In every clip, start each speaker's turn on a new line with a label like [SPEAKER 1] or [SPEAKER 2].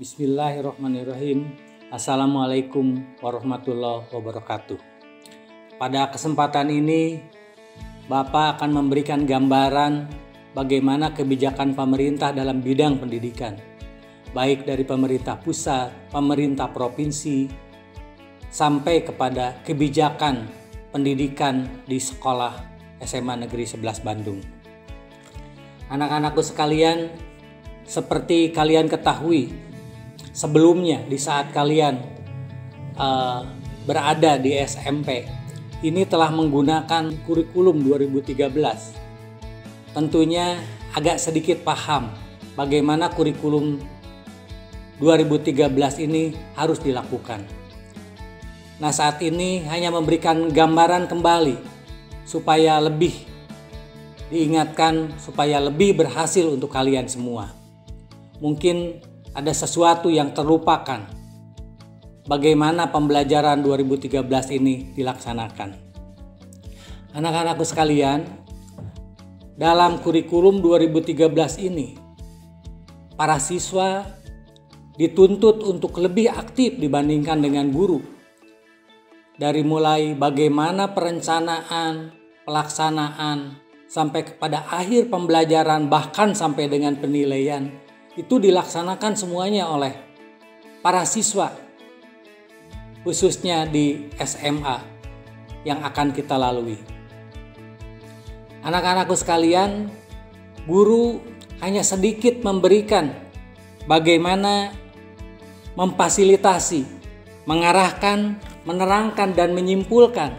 [SPEAKER 1] Bismillahirrahmanirrahim. Assalamualaikum warahmatullahi wabarakatuh. Pada kesempatan ini, Bapak akan memberikan gambaran bagaimana kebijakan pemerintah dalam bidang pendidikan, baik dari pemerintah pusat, pemerintah provinsi, sampai kepada kebijakan pendidikan di sekolah SMA Negeri 11 Bandung. Anak-anakku sekalian, seperti kalian ketahui, sebelumnya di saat kalian berada di SMP, ini telah menggunakan kurikulum 2013. Tentunya agak sedikit paham bagaimana kurikulum 2013 ini harus dilakukan. Nah, saat ini hanya memberikan gambaran kembali supaya lebih diingatkan, supaya lebih berhasil untuk kalian semua. Mungkin ada sesuatu yang terlupakan bagaimana pembelajaran 2013 ini dilaksanakan. Anak-anakku sekalian, dalam kurikulum 2013 ini, para siswa dituntut untuk lebih aktif dibandingkan dengan guru. Dari mulai bagaimana perencanaan, pelaksanaan, sampai kepada akhir pembelajaran, bahkan sampai dengan penilaian, itu dilaksanakan semuanya oleh para siswa, khususnya di SMA yang akan kita lalui. Anak-anakku sekalian, guru hanya sedikit memberikan bagaimana memfasilitasi, mengarahkan, menerangkan, dan menyimpulkan,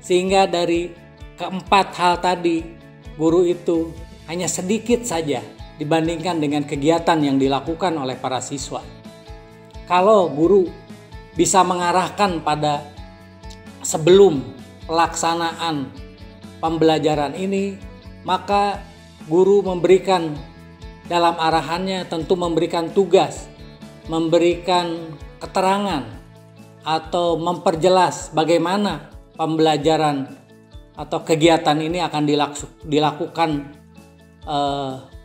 [SPEAKER 1] sehingga dari keempat hal tadi, guru itu hanya sedikit saja dibandingkan dengan kegiatan yang dilakukan oleh para siswa. Kalau guru bisa mengarahkan pada sebelum pelaksanaan pembelajaran ini, maka guru memberikan dalam arahannya tentu memberikan tugas, memberikan keterangan, atau memperjelas bagaimana pembelajaran atau kegiatan ini akan dilakukan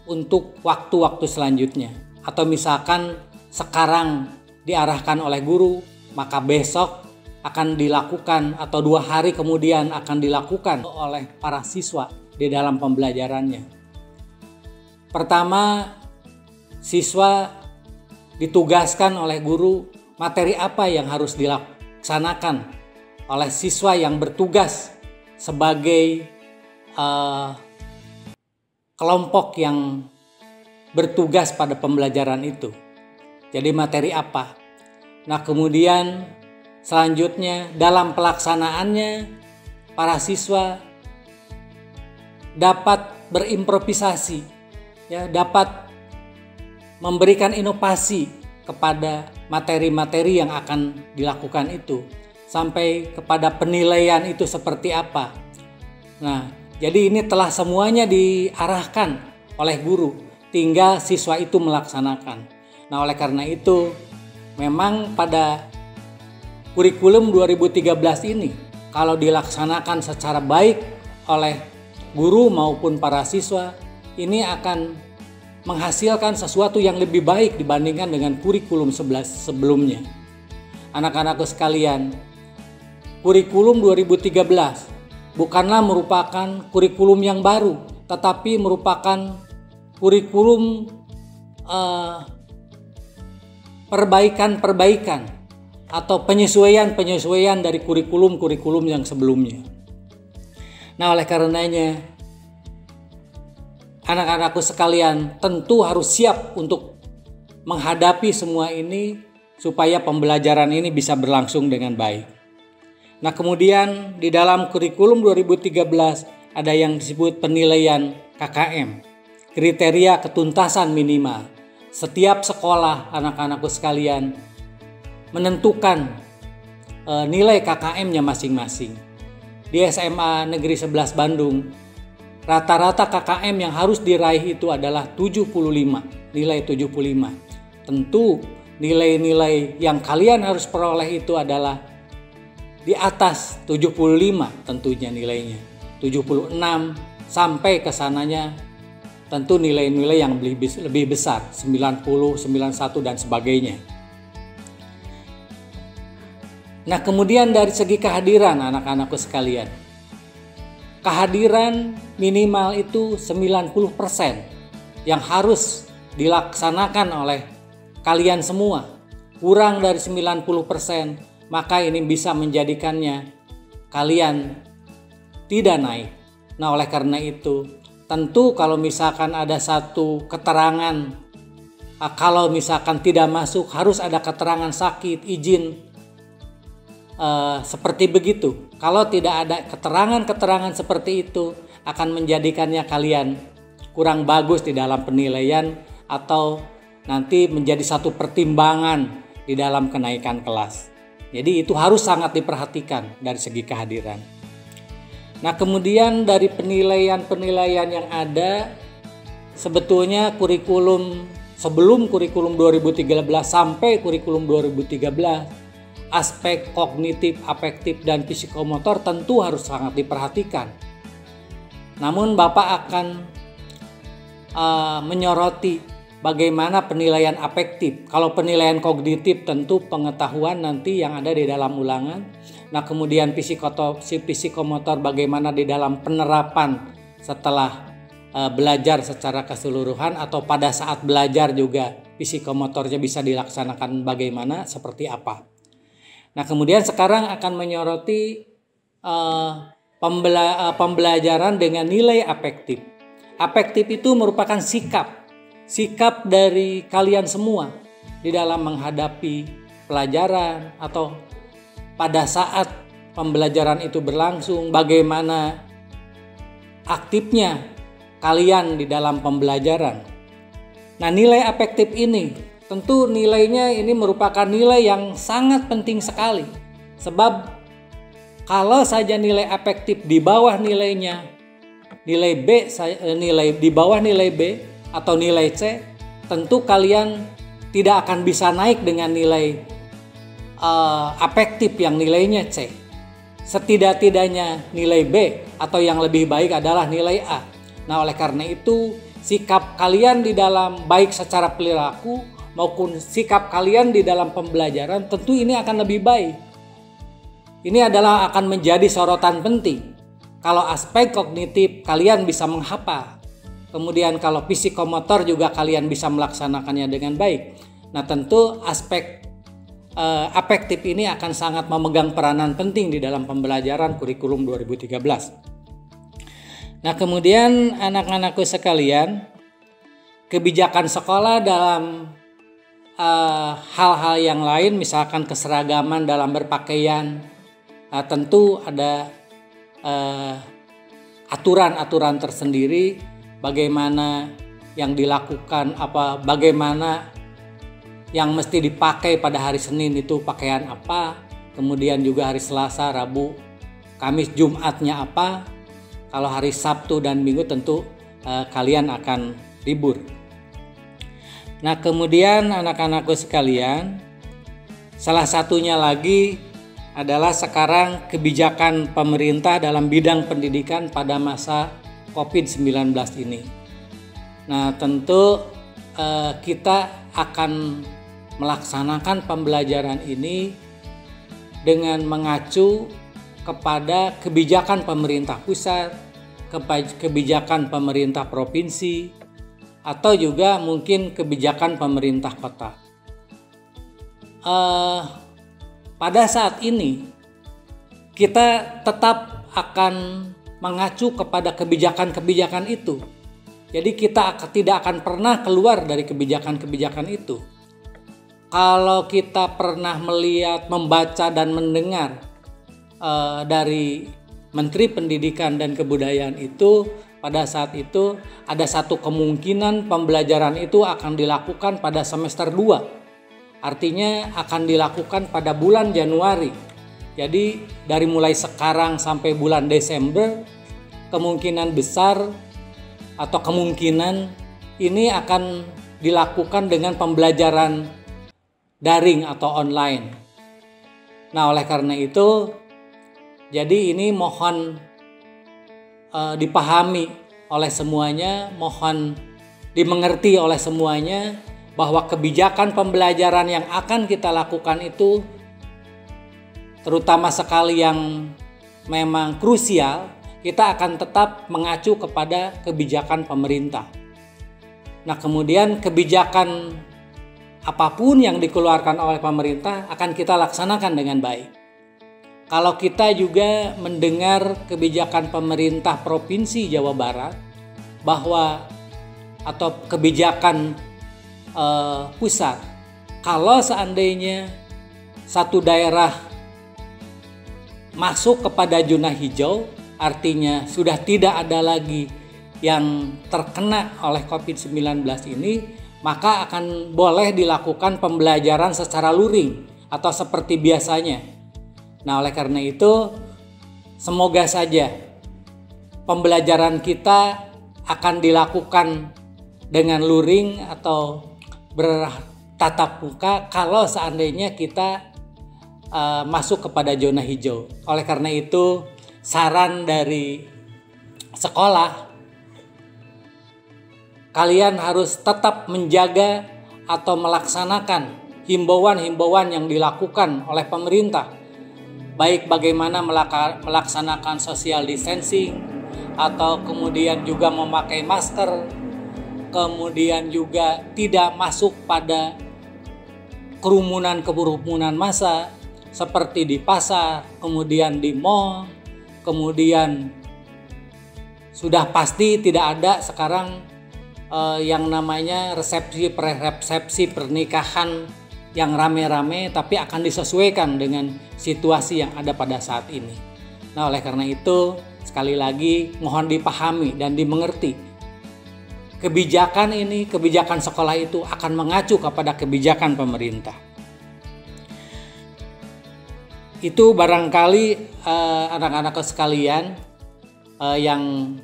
[SPEAKER 1] untuk waktu-waktu selanjutnya. Atau misalkan sekarang diarahkan oleh guru, maka besok akan dilakukan atau 2 hari kemudian akan dilakukan oleh para siswa di dalam pembelajarannya. Pertama, siswa ditugaskan oleh guru materi apa yang harus dilaksanakan oleh siswa yang bertugas sebagai kelompok yang bertugas pada pembelajaran itu. Jadi materi apa? Nah, kemudian selanjutnya dalam pelaksanaannya para siswa dapat berimprovisasi, ya, dapat memberikan inovasi kepada materi-materi yang akan dilakukan itu, sampai kepada penilaian itu seperti apa. Nah, jadi ini telah semuanya diarahkan oleh guru, tinggal siswa itu melaksanakan. Nah, oleh karena itu, memang pada kurikulum 2013 ini, kalau dilaksanakan secara baik oleh guru maupun para siswa, ini akan menghasilkan sesuatu yang lebih baik dibandingkan dengan kurikulum 11 sebelumnya. Anak-anakku sekalian, kurikulum 2013 bukanlah merupakan kurikulum yang baru, tetapi merupakan kurikulum perbaikan-perbaikan atau penyesuaian-penyesuaian dari kurikulum-kurikulum yang sebelumnya. Nah, oleh karenanya, anak-anakku sekalian tentu harus siap untuk menghadapi semua ini supaya pembelajaran ini bisa berlangsung dengan baik. Nah, kemudian di dalam kurikulum 2013 ada yang disebut penilaian KKM, kriteria ketuntasan minimal. Setiap sekolah, anak-anakku sekalian, menentukan nilai KKM-nya masing-masing. Di SMA Negeri 11 Bandung, rata-rata KKM yang harus diraih itu adalah 75, nilai 75. Tentu nilai-nilai yang kalian harus peroleh itu adalah di atas 75 tentunya nilainya. 76 sampai ke sananya tentu nilai-nilai yang lebih besar, 90, 91 dan sebagainya. Nah, kemudian dari segi kehadiran anak-anakku sekalian, kehadiran minimal itu 90% yang harus dilaksanakan oleh kalian semua. Kurang dari 90%, maka ini bisa menjadikannya kalian tidak naik. Nah, oleh karena itu, tentu kalau misalkan ada satu keterangan, kalau misalkan tidak masuk harus ada keterangan sakit, izin, seperti begitu. Kalau tidak ada keterangan-keterangan seperti itu, akan menjadikannya kalian kurang bagus di dalam penilaian atau nanti menjadi satu pertimbangan di dalam kenaikan kelas. Jadi itu harus sangat diperhatikan dari segi kehadiran. Nah, kemudian dari penilaian-penilaian yang ada, sebetulnya kurikulum sebelum kurikulum 2013 sampai kurikulum 2013, aspek kognitif, afektif, dan psikomotor tentu harus sangat diperhatikan. Namun Bapak akan menyoroti bagaimana penilaian afektif. Kalau penilaian kognitif tentu pengetahuan nanti yang ada di dalam ulangan. Nah, kemudian psikomotor bagaimana di dalam penerapan setelah belajar secara keseluruhan, atau pada saat belajar juga psikomotornya bisa dilaksanakan bagaimana, seperti apa. Nah, kemudian sekarang akan menyoroti pembelajaran dengan nilai afektif. Afektif itu merupakan sikap dari kalian semua di dalam menghadapi pelajaran atau pada saat pembelajaran itu berlangsung, bagaimana aktifnya kalian di dalam pembelajaran. Nah, nilai afektif ini tentu nilainya ini merupakan nilai yang sangat penting sekali. Sebab kalau saja nilai afektif di bawah nilainya nilai B, di bawah nilai B atau nilai C, tentu kalian tidak akan bisa naik dengan nilai afektif yang nilainya C. Setidak-tidaknya nilai B atau yang lebih baik adalah nilai A. Nah, oleh karena itu sikap kalian di dalam baik secara perilaku maupun sikap kalian di dalam pembelajaran tentu ini akan lebih baik. Ini adalah akan menjadi sorotan penting. Kalau aspek kognitif kalian bisa menghafal, kemudian kalau psikomotor juga kalian bisa melaksanakannya dengan baik. Nah, tentu aspek afektif ini akan sangat memegang peranan penting di dalam pembelajaran kurikulum 2013. Nah, kemudian anak-anakku sekalian, kebijakan sekolah dalam hal-hal yang lain, misalkan keseragaman dalam berpakaian, tentu ada aturan-aturan tersendiri bagaimana yang dilakukan, bagaimana yang mesti dipakai pada hari Senin itu pakaian apa, kemudian juga hari Selasa, Rabu, Kamis, Jumatnya apa. Kalau hari Sabtu dan Minggu tentu kalian akan libur. Nah, kemudian anak-anakku sekalian, salah satunya lagi adalah sekarang kebijakan pemerintah dalam bidang pendidikan pada masa COVID-19 ini. Nah, tentu kita akan melaksanakan pembelajaran ini dengan mengacu kepada kebijakan pemerintah pusat, kebijakan pemerintah provinsi, atau juga mungkin kebijakan pemerintah kota. Pada saat ini kita tetap akan mengacu kepada kebijakan-kebijakan itu. Jadi kita tidak akan pernah keluar dari kebijakan-kebijakan itu. Kalau kita pernah melihat, membaca dan mendengar dari Menteri Pendidikan dan Kebudayaan itu, pada saat itu ada satu kemungkinan pembelajaran itu akan dilakukan pada semester 2. Artinya akan dilakukan pada bulan Januari. Jadi dari mulai sekarang sampai bulan Desember, kemungkinan besar atau kemungkinan ini akan dilakukan dengan pembelajaran daring atau online. Nah, oleh karena itu, jadi ini mohon dipahami oleh semuanya, mohon dimengerti oleh semuanya bahwa kebijakan pembelajaran yang akan kita lakukan itu terutama sekali yang memang krusial, kita akan tetap mengacu kepada kebijakan pemerintah. Nah, kemudian kebijakan apapun yang dikeluarkan oleh pemerintah akan kita laksanakan dengan baik. Kalau kita juga mendengar kebijakan pemerintah Provinsi Jawa Barat atau kebijakan pusat, kalau seandainya satu daerah masuk kepada zona hijau, artinya sudah tidak ada lagi yang terkena oleh COVID-19 ini, maka akan boleh dilakukan pembelajaran secara luring atau seperti biasanya. Nah, oleh karena itu, semoga saja pembelajaran kita akan dilakukan dengan luring atau bertatap muka kalau seandainya kita masuk kepada zona hijau. Oleh karena itu, saran dari sekolah, kalian harus tetap menjaga atau melaksanakan himbauan-himbauan yang dilakukan oleh pemerintah, baik bagaimana melaksanakan social distancing atau kemudian juga memakai masker, kemudian juga tidak masuk pada kerumunan massa seperti di pasar, kemudian di mall, kemudian sudah pasti tidak ada sekarang yang namanya resepsi pernikahan yang rame-rame, tapi akan disesuaikan dengan situasi yang ada pada saat ini. Nah, oleh karena itu sekali lagi mohon dipahami dan dimengerti. Kebijakan sekolah itu akan mengacu kepada kebijakan pemerintah. Itu barangkali anak-anak sekalian yang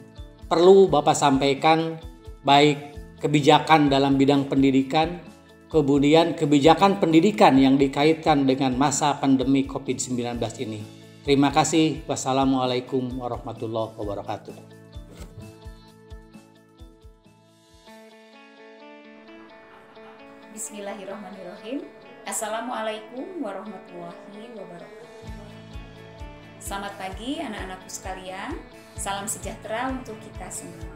[SPEAKER 1] perlu Bapak sampaikan, baik kebijakan dalam bidang pendidikan, kemudian kebijakan pendidikan yang dikaitkan dengan masa pandemi COVID-19 ini. Terima kasih. Wassalamualaikum warahmatullahi wabarakatuh.
[SPEAKER 2] Bismillahirrahmanirrahim. Assalamualaikum warahmatullahi wabarakatuh. Selamat pagi anak-anakku sekalian. Salam sejahtera untuk kita semua.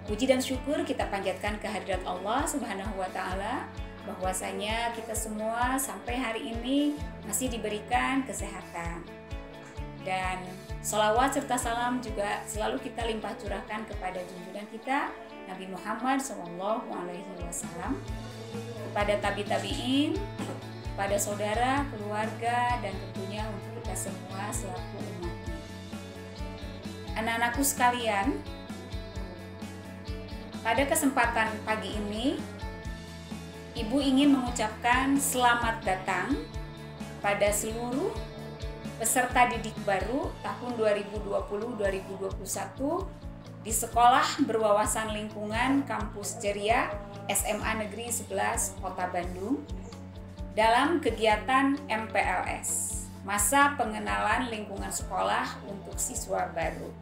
[SPEAKER 2] Puji dan syukur kita panjatkan kehadirat Allah Subhanahu wa Ta'ala, bahwasanya kita semua sampai hari ini masih diberikan kesehatan. Dan sholawat serta salam juga selalu kita limpah curahkan kepada junjungan kita Nabi Muhammad SAW, kepada tabi-tabiin, kepada saudara, keluarga, dan tentunya untuk kita semua selaku umatnya. Anak-anakku sekalian, pada kesempatan pagi ini, Ibu ingin mengucapkan selamat datang pada seluruh peserta didik baru tahun 2020-2021 di Sekolah Berwawasan Lingkungan Kampus Ceria SMA Negeri 11 Kota Bandung dalam kegiatan MPLS, Masa Pengenalan Lingkungan Sekolah untuk Siswa Baru.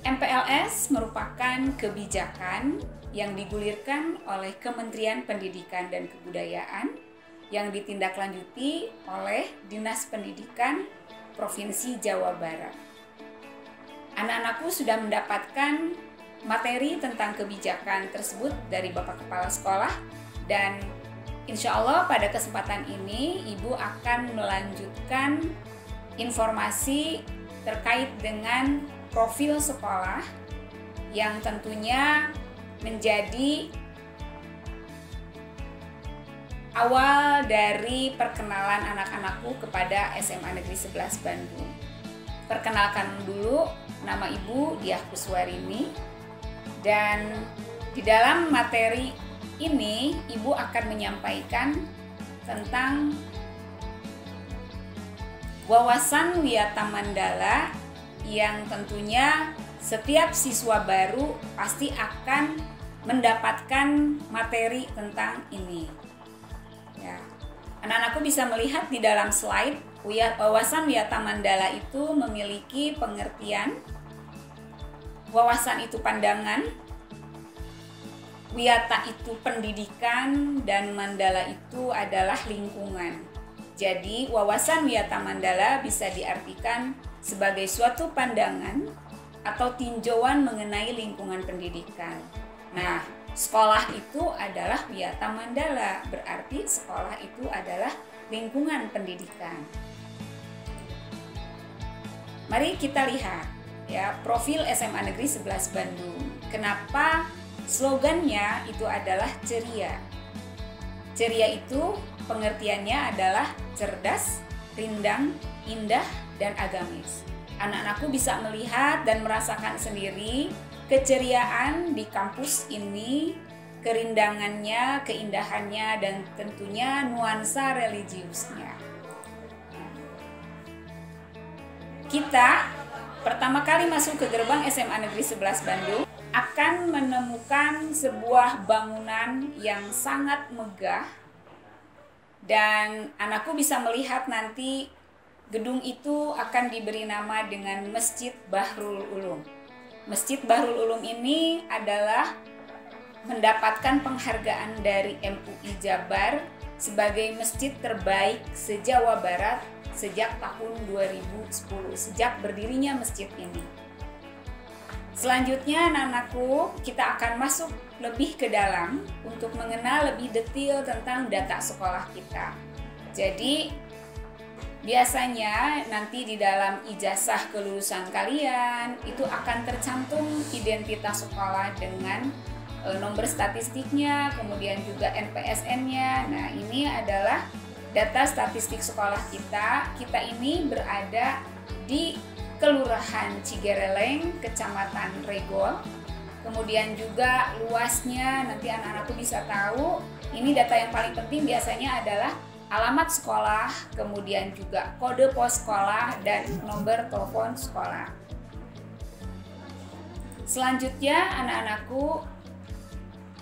[SPEAKER 2] MPLS merupakan kebijakan yang digulirkan oleh Kementerian Pendidikan dan Kebudayaan yang ditindaklanjuti oleh Dinas Pendidikan Provinsi Jawa Barat. Anak-anakku sudah mendapatkan materi tentang kebijakan tersebut dari Bapak Kepala Sekolah, dan insya Allah pada kesempatan ini Ibu akan melanjutkan informasi terkait dengan profil sekolah yang tentunya menjadi awal dari perkenalan anak-anakku kepada SMA Negeri 11 Bandung. Perkenalkan dulu, nama Ibu Diah Kuswarini, dan di dalam materi ini Ibu akan menyampaikan tentang wawasan Wiyata Mandala yang tentunya setiap siswa baru pasti akan mendapatkan materi tentang ini. Ya. Anak-anakku bisa melihat di dalam slide, wawasan Wiyata Mandala itu memiliki pengertian wawasan itu pandangan, wiyata itu pendidikan, dan mandala itu adalah lingkungan. Jadi wawasan wiyata mandala bisa diartikan sebagai suatu pandangan atau tinjauan mengenai lingkungan pendidikan. Nah, sekolah itu adalah wiyata mandala, berarti sekolah itu adalah lingkungan pendidikan. Mari kita lihat ya profil SMA Negeri 11 Bandung. Kenapa slogannya itu adalah ceria? Ceria itu pengertiannya adalah cerdas, rindang, indah, dan agamis. Anak-anakku bisa melihat dan merasakan sendiri keceriaan di kampus ini, kerindangannya, keindahannya, dan tentunya nuansa religiusnya. Kita pertama kali masuk ke gerbang SMA Negeri 11 Bandung akan menemukan sebuah bangunan yang sangat megah, dan anakku bisa melihat nanti gedung itu akan diberi nama dengan Masjid Bahrul Ulum. Masjid Bahrul Ulum ini adalah mendapatkan penghargaan dari MUI Jabar sebagai masjid terbaik se-Jawa Barat sejak tahun 2010, sejak berdirinya masjid ini. Selanjutnya anak-anakku, kita akan masuk lebih ke dalam untuk mengenal lebih detail tentang data sekolah kita. Jadi biasanya nanti di dalam ijazah kelulusan kalian itu akan tercantum identitas sekolah dengan nomor statistiknya, kemudian juga NPSN-nya. Nah, ini adalah data statistik sekolah kita. Kita ini berada di Kelurahan Cigereleng, Kecamatan Regol. Kemudian juga luasnya, nanti anak-anakku bisa tahu. Ini data yang paling penting biasanya adalah alamat sekolah, kemudian juga kode pos sekolah, dan nomor telepon sekolah. Selanjutnya anak-anakku,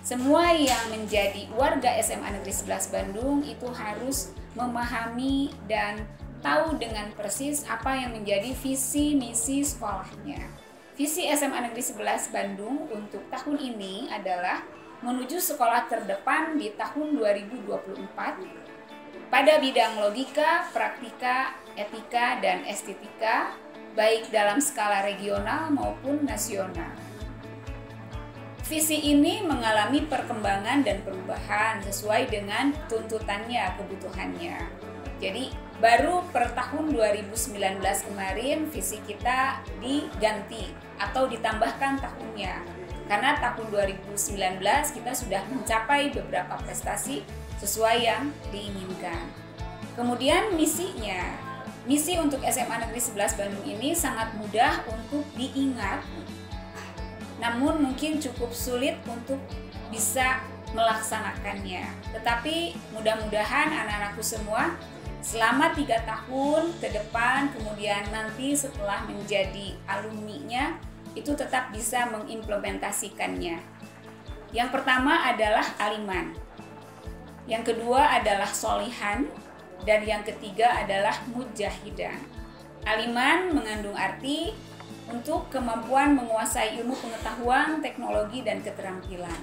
[SPEAKER 2] semua yang menjadi warga SMA Negeri 11 Bandung itu harus memahami dan tahu dengan persis apa yang menjadi visi misi sekolahnya. Visi SMA Negeri 11 Bandung untuk tahun ini adalah menuju sekolah terdepan di tahun 2024 pada bidang logika, praktika, etika, dan estetika, baik dalam skala regional maupun nasional. Visi ini mengalami perkembangan dan perubahan sesuai dengan tuntutannya, kebutuhannya. Jadi baru per tahun 2019 kemarin visi kita diganti atau ditambahkan tahunnya. Karena tahun 2019 kita sudah mencapai beberapa prestasi sesuai yang diinginkan. Kemudian misinya. Misi untuk SMA Negeri 11 Bandung ini sangat mudah untuk diingat, namun mungkin cukup sulit untuk bisa melaksanakannya. Tetapi mudah-mudahan anak-anakku semua selama 3 tahun ke depan, kemudian nanti setelah menjadi alumni-nya, itu tetap bisa mengimplementasikannya. Yang pertama adalah aliman, yang kedua adalah solihan, dan yang ketiga adalah mujahidan. Aliman mengandung arti untuk kemampuan menguasai ilmu pengetahuan, teknologi, dan keterampilan.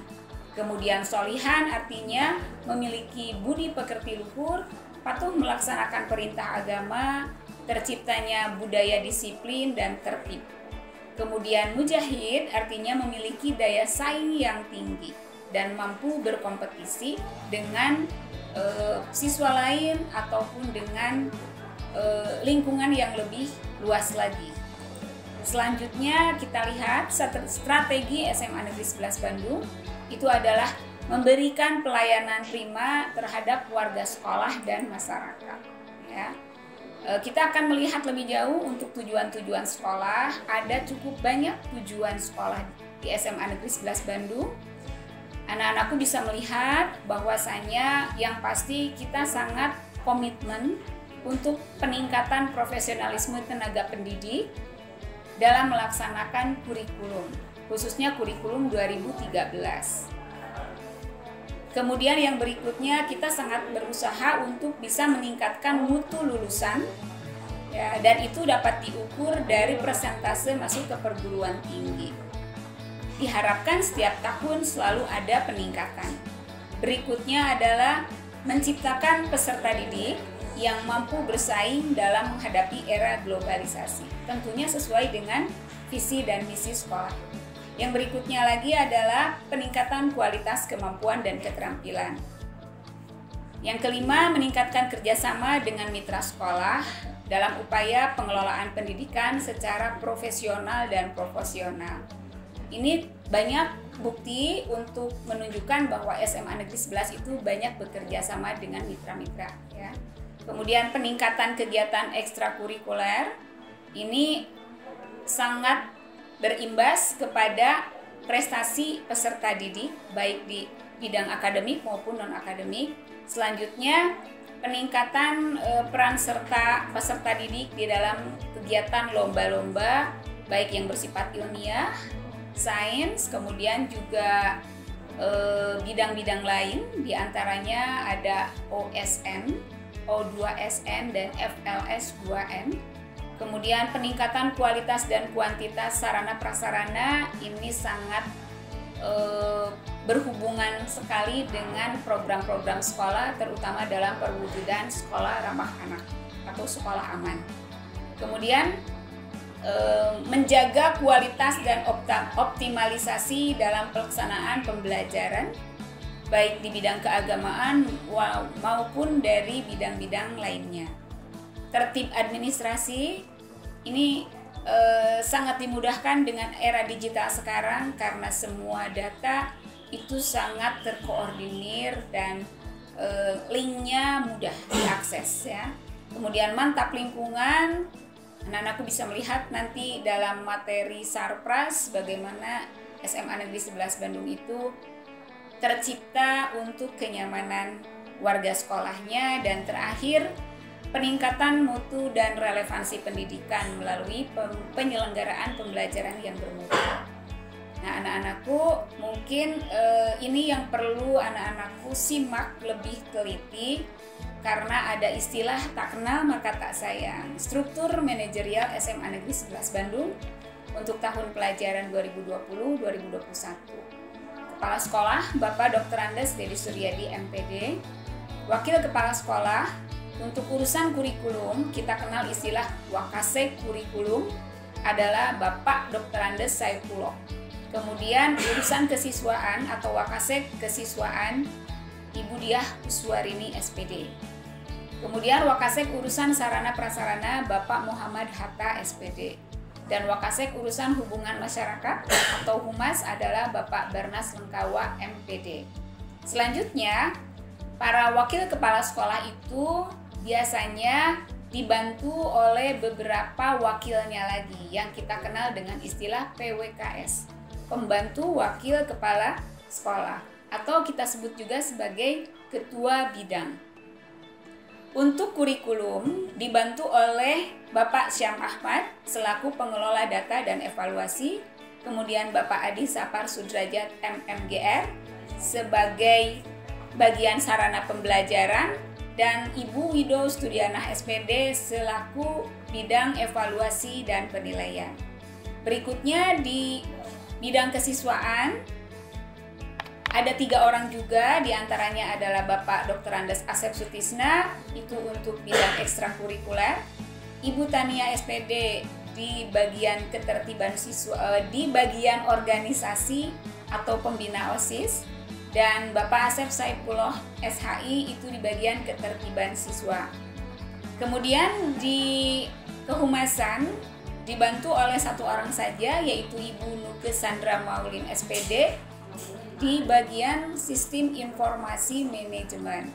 [SPEAKER 2] Kemudian solihan artinya memiliki budi pekerti luhur, patuh melaksanakan perintah agama, terciptanya budaya disiplin dan tertib. Kemudian mujahid artinya memiliki daya saing yang tinggi dan mampu berkompetisi dengan siswa lain ataupun dengan lingkungan yang lebih luas lagi. Selanjutnya kita lihat strategi SMA Negeri 11 Bandung itu adalah memberikan pelayanan prima terhadap warga sekolah dan masyarakat. Ya. Kita akan melihat lebih jauh untuk tujuan-tujuan sekolah. Ada cukup banyak tujuan sekolah di SMA Negeri 11 Bandung. Anak-anakku bisa melihat bahwasanya yang pasti kita sangat komitmen untuk peningkatan profesionalisme tenaga pendidik dalam melaksanakan kurikulum, khususnya kurikulum 2013. Kemudian yang berikutnya kita sangat berusaha untuk bisa meningkatkan mutu lulusan, ya, dan itu dapat diukur dari persentase masuk ke perguruan tinggi. diharapkan setiap tahun selalu ada peningkatan. Berikutnya adalah menciptakan peserta didik yang mampu bersaing dalam menghadapi era globalisasi, tentunya sesuai dengan visi dan misi sekolah. Yang berikutnya lagi adalah peningkatan kualitas kemampuan dan keterampilan. Yang kelima, meningkatkan kerjasama dengan mitra sekolah dalam upaya pengelolaan pendidikan secara profesional dan proporsional. Ini banyak bukti untuk menunjukkan bahwa SMA Negeri 11 itu banyak bekerja sama dengan mitra-mitra, ya. Kemudian peningkatan kegiatan ekstrakurikuler ini sangat berimbas kepada prestasi peserta didik baik di bidang akademik maupun non-akademik. Selanjutnya, peningkatan peran serta peserta didik di dalam kegiatan lomba-lomba baik yang bersifat ilmiah, sains, kemudian juga bidang-bidang lain, diantaranya ada OSN, O2SN, dan FLS2N. Kemudian peningkatan kualitas dan kuantitas sarana prasarana ini sangat berhubungan sekali dengan program-program sekolah, terutama dalam perwujudan sekolah ramah anak atau sekolah aman. Kemudian menjaga kualitas dan optimalisasi dalam pelaksanaan pembelajaran baik di bidang keagamaan maupun dari bidang-bidang lainnya. Tertib administrasi ini sangat dimudahkan dengan era digital sekarang karena semua data itu sangat terkoordinir dan linknya mudah diakses, ya. Kemudian mantap lingkungan, anak-anakku bisa melihat nanti dalam materi Sarpras bagaimana SMA Negeri 11 Bandung itu tercipta untuk kenyamanan warga sekolahnya. Dan terakhir, peningkatan mutu dan relevansi pendidikan melalui penyelenggaraan pembelajaran yang bermutu. Nah, anak-anakku, mungkin ini yang perlu anak-anakku simak lebih teliti karena ada istilah tak kenal maka tak sayang. Struktur manajerial SMA Negeri 11 Bandung untuk tahun pelajaran 2020-2021. Kepala Sekolah Bapak Dr. Andes Dedi Suryadi MPD. Wakil Kepala Sekolah untuk urusan kurikulum kita kenal istilah Wakasek Kurikulum adalah Bapak Dr. Andes Saifullah. Kemudian urusan kesiswaan atau Wakasek Kesiswaan Ibu Diah Kuswarini SPD. Kemudian Wakasek urusan sarana prasarana Bapak Muhammad Hatta SPD. Dan Wakasek urusan hubungan masyarakat atau Humas adalah Bapak Bernas Lengkawa MPD. Selanjutnya, para wakil kepala sekolah itu biasanya dibantu oleh beberapa wakilnya lagi yang kita kenal dengan istilah PWKS, Pembantu Wakil Kepala Sekolah, atau kita sebut juga sebagai Ketua Bidang. Untuk kurikulum dibantu oleh Bapak Syam Ahmad selaku pengelola data dan evaluasi, kemudian Bapak Adi Sapar Sudrajat MMGR sebagai bagian sarana pembelajaran, dan Ibu Wido Studiana SPD selaku bidang evaluasi dan penilaian. Berikutnya di bidang kesiswaan ada 3 orang juga, diantaranya adalah Bapak Dr. Andes Asep Sutisna, itu untuk bidang ekstrakurikuler, Ibu Tania SPD di bagian ketertiban siswa, di bagian organisasi atau pembina OSIS, dan Bapak Asep Saifullah SHI itu di bagian ketertiban siswa. Kemudian di kehumasan dibantu oleh 1 orang saja, yaitu Ibu Nuke Sandra Maulin SPD di bagian sistem informasi manajemen.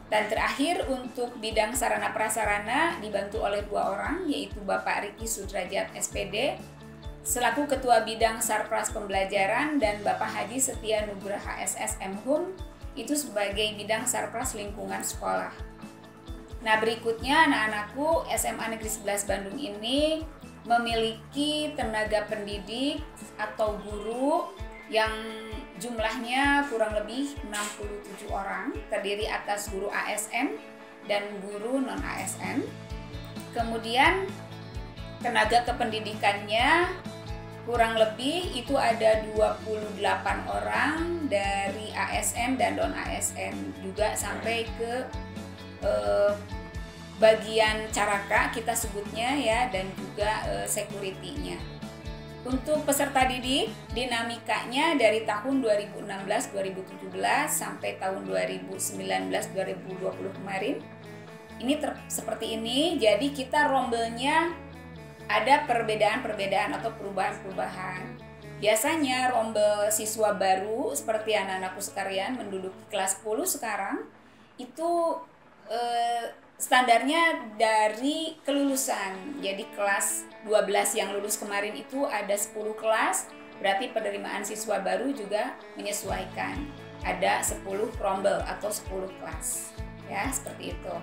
[SPEAKER 2] Dan terakhir untuk bidang sarana prasarana dibantu oleh 2 orang, yaitu Bapak Riki Sudrajat SPD selaku Ketua Bidang Sarpras Pembelajaran, dan Bapak Haji Setia Nugraha SSM Hum itu sebagai Bidang Sarpras Lingkungan Sekolah. Nah, berikutnya anak-anakku, SMA Negeri 11 Bandung ini memiliki tenaga pendidik atau guru yang jumlahnya kurang lebih 67 orang, terdiri atas guru ASN dan guru non-ASN. Kemudian tenaga kependidikannya kurang lebih itu ada 28 orang dari ASN dan non ASN, juga sampai ke bagian caraka kita sebutnya ya, dan juga security-nya. Untuk peserta didik, dinamikanya dari tahun 2016-2017 sampai tahun 2019-2020 kemarin ini seperti ini. Jadi kita rombelnya ada perbedaan-perbedaan atau perubahan-perubahan. Biasanya rombel siswa baru seperti anak-anakku sekalian menduduki kelas 10 sekarang itu standarnya dari kelulusan. Jadi kelas 12 yang lulus kemarin itu ada 10 kelas, berarti penerimaan siswa baru juga menyesuaikan. Ada 10 rombel atau 10 kelas. Ya, seperti itu.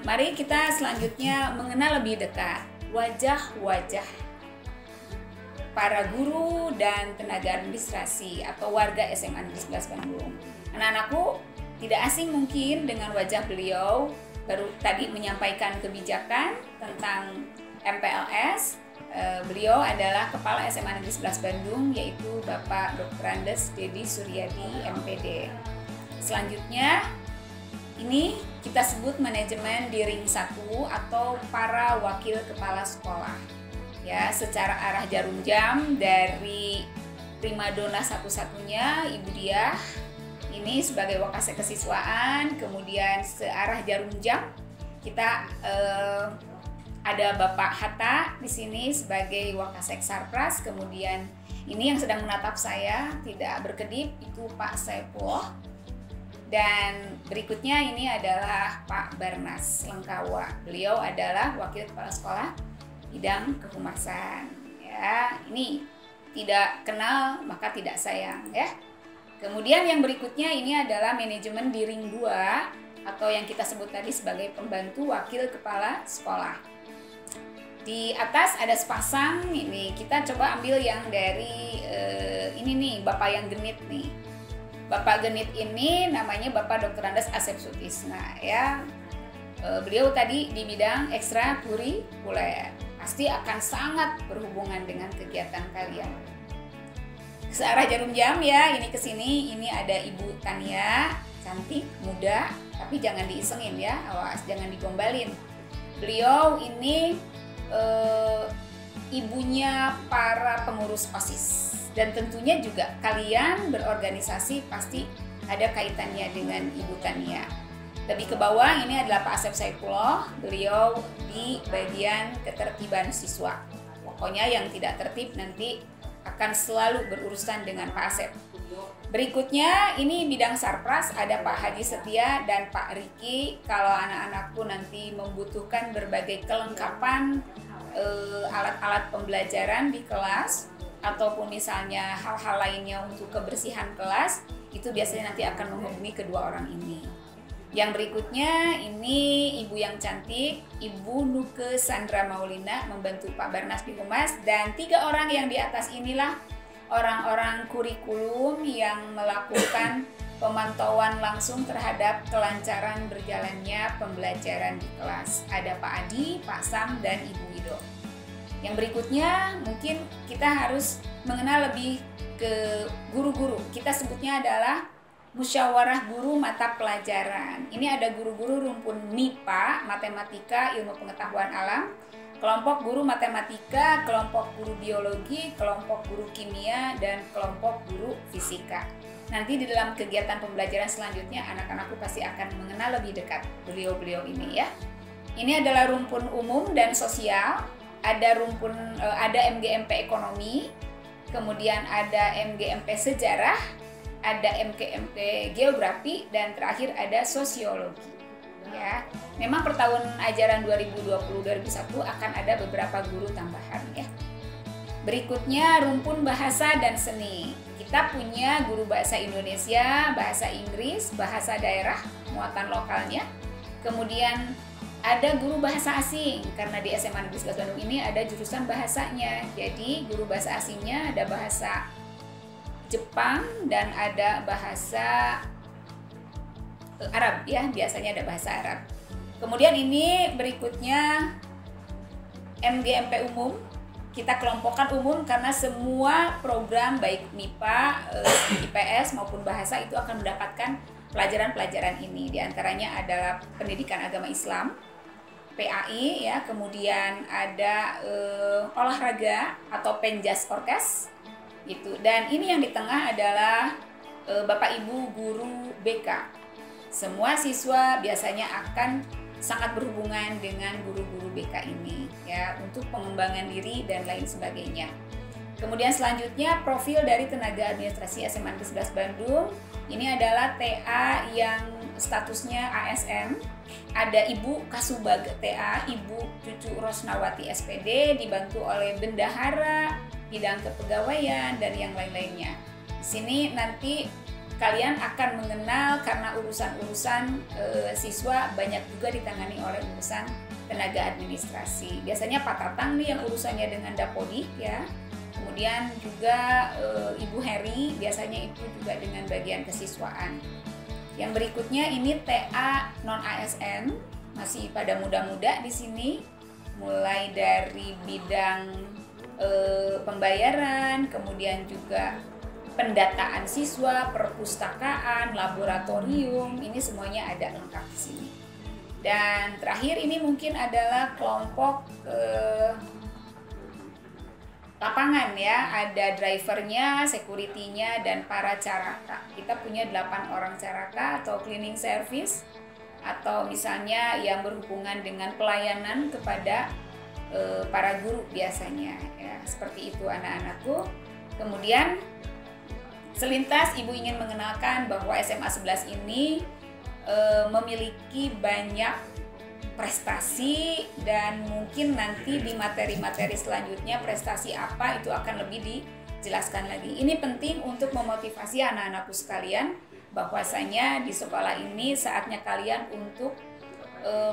[SPEAKER 2] Mari kita selanjutnya mengenal lebih dekat wajah-wajah para guru dan tenaga administrasi atau warga SMA Negeri 11 Bandung. Anak-anakku tidak asing mungkin dengan wajah beliau, baru tadi menyampaikan kebijakan tentang MPLS. Beliau adalah Kepala SMA Negeri 11 Bandung, yaitu Bapak Dr. Andes Dedi Suryadi MPD. Selanjutnya ini kita sebut manajemen di ring 1 atau para wakil kepala sekolah. Ya, secara arah jarum jam dari primadona satu-satunya Ibu Diah ini sebagai wakasek kesiswaan, kemudian searah jarum jam kita ada Bapak Hatta di sini sebagai wakasek Sarpras, kemudian ini yang sedang menatap saya tidak berkedip itu Pak Saifullah, dan berikutnya ini adalah Pak Barnas Lengkawa. Beliau adalah wakil kepala sekolah bidang kehumasan. Ya, ini tidak kenal maka tidak sayang ya. Kemudian yang berikutnya ini adalah manajemen di ring 2 atau yang kita sebut tadi sebagai pembantu wakil kepala sekolah. Di atas ada sepasang, ini kita coba ambil yang dari ini nih, Bapak yang genit nih. Bapak genit ini namanya Bapak Dr. Andes Asep Sutisna ya. Beliau tadi di bidang ekstrakurikuler. Pasti akan sangat berhubungan dengan kegiatan kalian. Searah jarum jam ya, ini ke sini, ini ada Ibu Tania, cantik, muda, tapi jangan diisengin ya, awas jangan digombalin. Beliau ini ibunya para pengurus OSIS, dan tentunya juga kalian berorganisasi pasti ada kaitannya dengan Ibu Tania. Lebih ke bawah ini adalah Pak Asep Saifullah, beliau di bagian ketertiban siswa. Pokoknya yang tidak tertib nanti akan selalu berurusan dengan Pak Asep. Berikutnya ini bidang Sarpras, ada Pak Haji Setia dan Pak Riki. Kalau anak-anakku nanti membutuhkan berbagai kelengkapan alat-alat pembelajaran di kelas ataupun misalnya hal-hal lainnya untuk kebersihan kelas, itu biasanya nanti akan menghubungi kedua orang ini. Yang berikutnya ini ibu yang cantik, Ibu Nuke Sandra Maulina membantu Pak Barnas di Humas, dan 3 orang yang di atas inilah orang-orang kurikulum yang melakukan pemantauan langsung terhadap kelancaran berjalannya pembelajaran di kelas. Ada Pak Adi, Pak Sam, dan Ibu Wido. Yang berikutnya mungkin kita harus mengenal lebih ke guru-guru. Kita sebutnya adalah musyawarah guru mata pelajaran. Ini ada guru-guru rumpun MIPA, matematika, ilmu pengetahuan alam, kelompok guru matematika, kelompok guru biologi, kelompok guru kimia, dan kelompok guru fisika. Nanti di dalam kegiatan pembelajaran selanjutnya anak-anakku pasti akan mengenal lebih dekat beliau-beliau ini ya. Ini adalah rumpun umum dan sosial, ada MGMP ekonomi, kemudian ada MGMP sejarah, ada MGMP geografi, dan terakhir ada sosiologi. Ya, memang per tahun ajaran 2020-2021 akan ada beberapa guru tambahan ya. Berikutnya rumpun bahasa dan seni. Kita punya guru bahasa Indonesia, bahasa Inggris, bahasa daerah, muatan lokalnya. Kemudian ada guru bahasa asing, karena di SMA Negeri 11 Bandung ini ada jurusan bahasanya. Jadi guru bahasa asingnya ada bahasa Jepang dan ada bahasa Arab ya, biasanya ada bahasa Arab. Kemudian ini berikutnya MGMP umum. kita kelompokkan umum karena semua program baik MIPA, IPS maupun bahasa itu akan mendapatkan pelajaran-pelajaran ini. Di antaranya adalah pendidikan agama Islam, PAI ya, kemudian ada olahraga atau penjas orkes gitu. Dan ini yang di tengah adalah Bapak Ibu guru BK. Semua siswa biasanya akan sangat berhubungan dengan guru-guru BK ini ya, untuk pengembangan diri dan lain sebagainya. Kemudian selanjutnya profil dari tenaga administrasi SMA Negeri 11 Bandung. Ini adalah TA yang statusnya ASN. Ada Ibu Kasubag TA, Ibu Cucu Rosnawati SPD, dibantu oleh bendahara, bidang kepegawaian dan yang lain-lainnya. Di sini nanti kalian akan mengenal karena urusan-urusan siswa banyak juga ditangani oleh urusan tenaga administrasi. Biasanya Pak Tatang nih yang urusannya dengan Dapodik ya. Kemudian juga Ibu Heri biasanya itu juga dengan bagian kesiswaan. Yang berikutnya ini TA non ASN, masih pada muda-muda di sini, mulai dari bidang pembayaran, kemudian juga pendataan siswa, perpustakaan, laboratorium, ini semuanya ada lengkap di sini. Dan terakhir ini mungkin adalah kelompok lapangan ya, ada drivernya, security-nya, dan para caraka. Kita punya 8 orang caraka atau cleaning service, atau misalnya yang berhubungan dengan pelayanan kepada para guru biasanya ya, seperti itu anak-anakku. Kemudian selintas Ibu ingin mengenalkan bahwa SMA 11 ini memiliki banyak prestasi, dan mungkin nanti di materi-materi selanjutnya prestasi apa itu akan lebih dijelaskan lagi. Ini penting untuk memotivasi anak-anakku sekalian bahwasanya di sekolah ini saatnya kalian untuk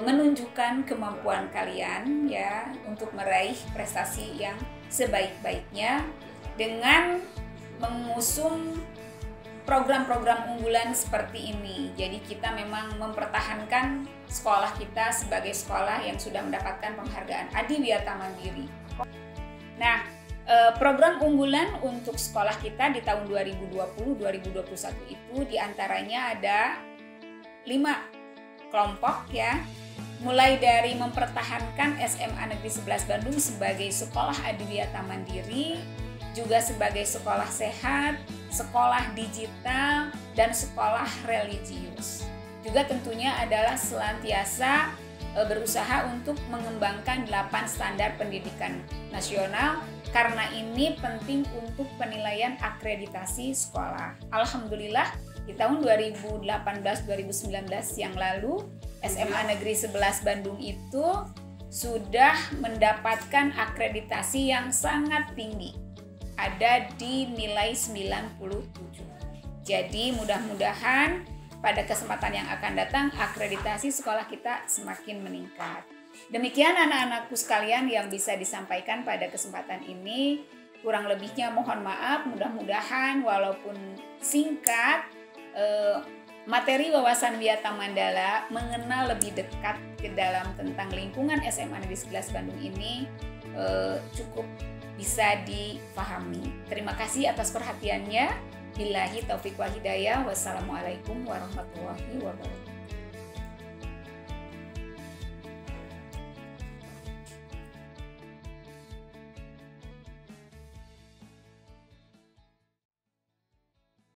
[SPEAKER 2] menunjukkan kemampuan kalian ya, untuk meraih prestasi yang sebaik-baiknya dengan mengusung program-program unggulan seperti ini. Jadi kita memang mempertahankan sekolah kita sebagai sekolah yang sudah mendapatkan penghargaan Adiwiyata Mandiri. Nah, program unggulan untuk sekolah kita di tahun 2020-2021 itu diantaranya ada 5 kelompok ya. Mulai dari mempertahankan SMA Negeri 11 Bandung sebagai sekolah Adiwiyata Mandiri, juga sebagai sekolah sehat, sekolah digital, dan sekolah religius. Juga tentunya adalah senantiasa berusaha untuk mengembangkan 8 standar pendidikan nasional, karena ini penting untuk penilaian akreditasi sekolah. Alhamdulillah di tahun 2018-2019 yang lalu, SMA Negeri 11 Bandung itu sudah mendapatkan akreditasi yang sangat tinggi. Ada di nilai 97. Jadi mudah-mudahan pada kesempatan yang akan datang akreditasi sekolah kita semakin meningkat. Demikian anak-anakku sekalian yang bisa disampaikan pada kesempatan ini. Kurang lebihnya mohon maaf, mudah-mudahan walaupun singkat, materi wawasan Wiyata Mandala mengenal lebih dekat ke dalam tentang lingkungan SMA Negeri 11 Bandung ini cukup bisa dipahami. Terima kasih atas perhatiannya. Billahi taufiq wal hidayah. Wassalamualaikum warahmatullahi wabarakatuh.